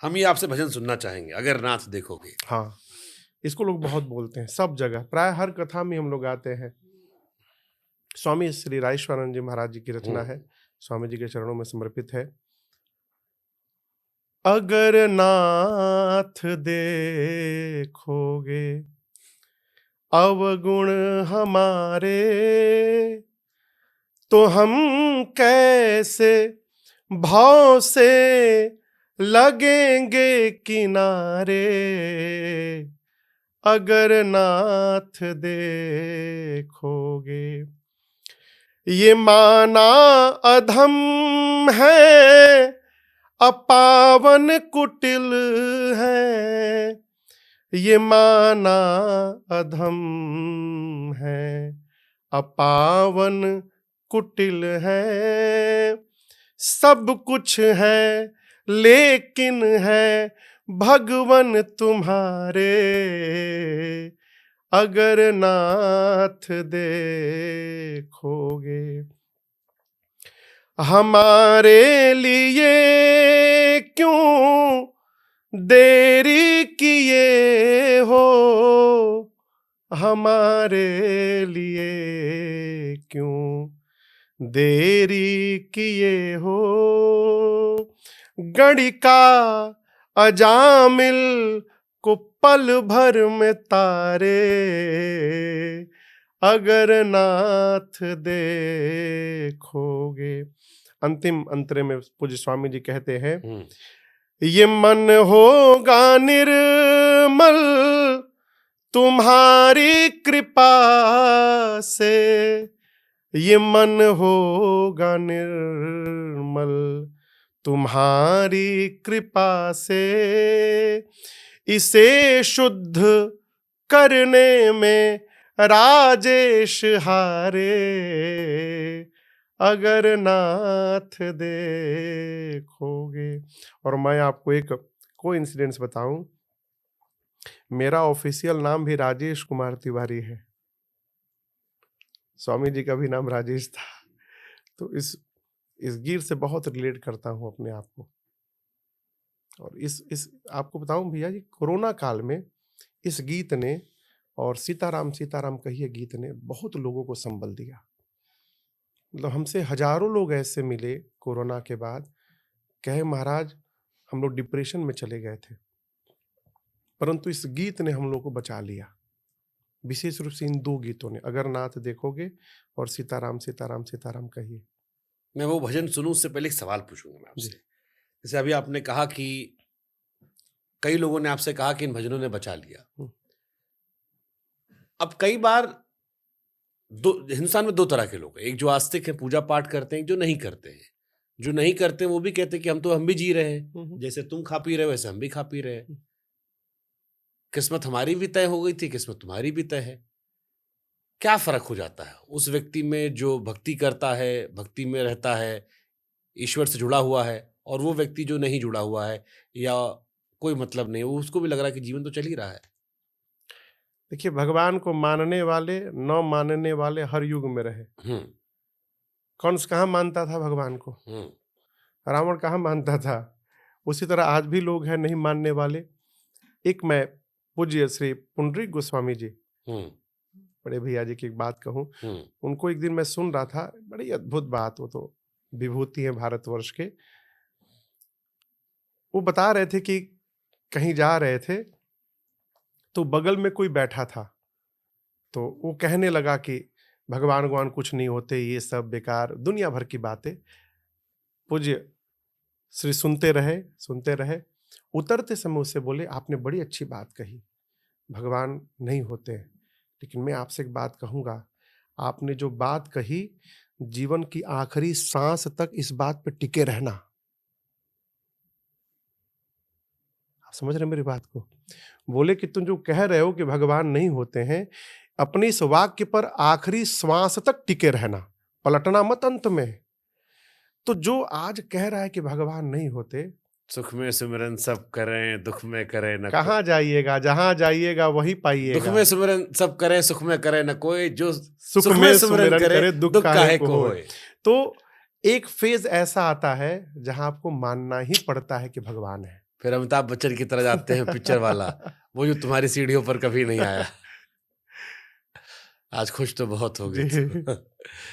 हम ये आपसे भजन सुनना चाहेंगे, अगर नाथ देखोगे। हाँ, इसको लोग बहुत बोलते हैं सब जगह, प्राय हर कथा में हम लोग गाते हैं। स्वामी श्री राजेश्वरानंद जी महाराज जी की रचना है, स्वामी जी के चरणों में समर्पित है। अगर नाथ देखोगे अवगुण हमारे, तो हम कैसे भाव से लगेंगे किनारे। अगर नाथ देखोगे, ये माना अधम है, अपावन कुटिल है। ये माना अधम है, अपावन कुटिल है। सब कुछ है लेकिन है भगवन तुम्हारे। अगर नाथ देखोगे, हमारे लिए क्यों देरी किए हो, हमारे लिए क्यों देरी किए हो। गणिका अजामिल को पल भर में तारे। अगर नाथ देखोगे। अंतिम अंतरे में पूज्य स्वामी जी कहते हैं, ये मन होगा निर्मल तुम्हारी कृपा से। ये मन होगा निर्मल तुम्हारी कृपा से। इसे शुद्ध करने में राजेश हारे। अगर नाथ देखोगे। और मैं आपको एक कोइंसिडेंस बताऊं, मेरा ऑफिशियल नाम भी राजेश कुमार तिवारी है, स्वामी जी का भी नाम राजेश था। तो इस गीत से बहुत रिलेट करता हूं अपने आप को। और इस आपको बताऊं भैया जी, कोरोना काल में इस गीत ने और सीताराम सीताराम कहिए गीत ने बहुत लोगों को संबल दिया। मतलब हमसे हजारों लोग ऐसे मिले कोरोना के बाद, कहे महाराज हम लोग डिप्रेशन में चले गए थे, परंतु इस गीत ने हम लोग को बचा लिया। विशेष रूप से इन दो गीतों ने, अगर नाथ देखोगे और सीताराम सीताराम सीताराम कहिए। मैं वो भजन सुनूं उससे पहले एक सवाल पूछूंगा मैं आपसे। जैसे अभी आपने कहा कि कई लोगों ने आपसे कहा कि इन भजनों ने बचा लिया। अब कई बार हिंदुस्तान में दो तरह के लोग हैं, एक जो आस्तिक हैं, पूजा पाठ करते हैं, जो नहीं करते हैं। जो नहीं करते हैं वो भी कहते हैं कि हम भी जी रहे हैं, जैसे तुम खा पी रहे हो वैसे हम भी खा पी रहे हैं। किस्मत हमारी भी तय हो गई थी, किस्मत तुम्हारी भी तय है। क्या फर्क हो जाता है उस व्यक्ति में जो भक्ति करता है, भक्ति में रहता है, ईश्वर से जुड़ा हुआ है, और वो व्यक्ति जो नहीं जुड़ा हुआ है या कोई मतलब नहीं, उसको भी लग रहा है कि जीवन तो चल ही रहा है। देखिए, भगवान को मानने वाले न मानने वाले हर युग में रहे। कंस कहाँ मानता था भगवान को, रावण कहाँ मानता था। उसी तरह आज भी लोग हैं नहीं मानने वाले। एक मैं पूज्य श्री पुंडरीक गोस्वामी जी, बड़े भैया जी की एक बात कहूं, उनको एक दिन मैं सुन रहा था, बड़ी अद्भुत बात, वो तो विभूति है भारतवर्ष के। वो बता रहे थे कि कहीं जा रहे थे तो बगल में कोई बैठा था, तो वो कहने लगा कि भगवान भगवान कुछ नहीं होते, ये सब बेकार दुनिया भर की बातें। पूज्य श्री सुनते रहे। उतरते समय उससे बोले, आपने बड़ी अच्छी बात कही, भगवान नहीं होते, लेकिन मैं आपसे एक बात कहूंगा, आपने जो बात कही जीवन की आखिरी सांस तक इस बात पे टिके रहना। आप समझ रहे मेरी बात को? बोले कि तुम जो कह रहे हो कि भगवान नहीं होते हैं, अपने इस वाक्य पर आखिरी श्वास तक टिके रहना, पलटना मत अंत में। तो जो आज कह रहा है कि भगवान नहीं होते, सुख में सिमरन सब करें, दुख में करे न कहाँ जाइएगा, जहां जाइएगा वही पाइएगा। दुख में सिमरन सब करें, सुख में करे न कोई, जो सुख में सिमरन करे दुख काहे को होए। तो एक फेज ऐसा आता है जहां आपको मानना ही पड़ता है कि भगवान है। फिर अमिताभ बच्चन की तरह जाते हैं पिक्चर वाला, वो जो तुम्हारी सीढ़ियों पर कभी नहीं आया। आज खुश तो बहुत हो गए जी तुम।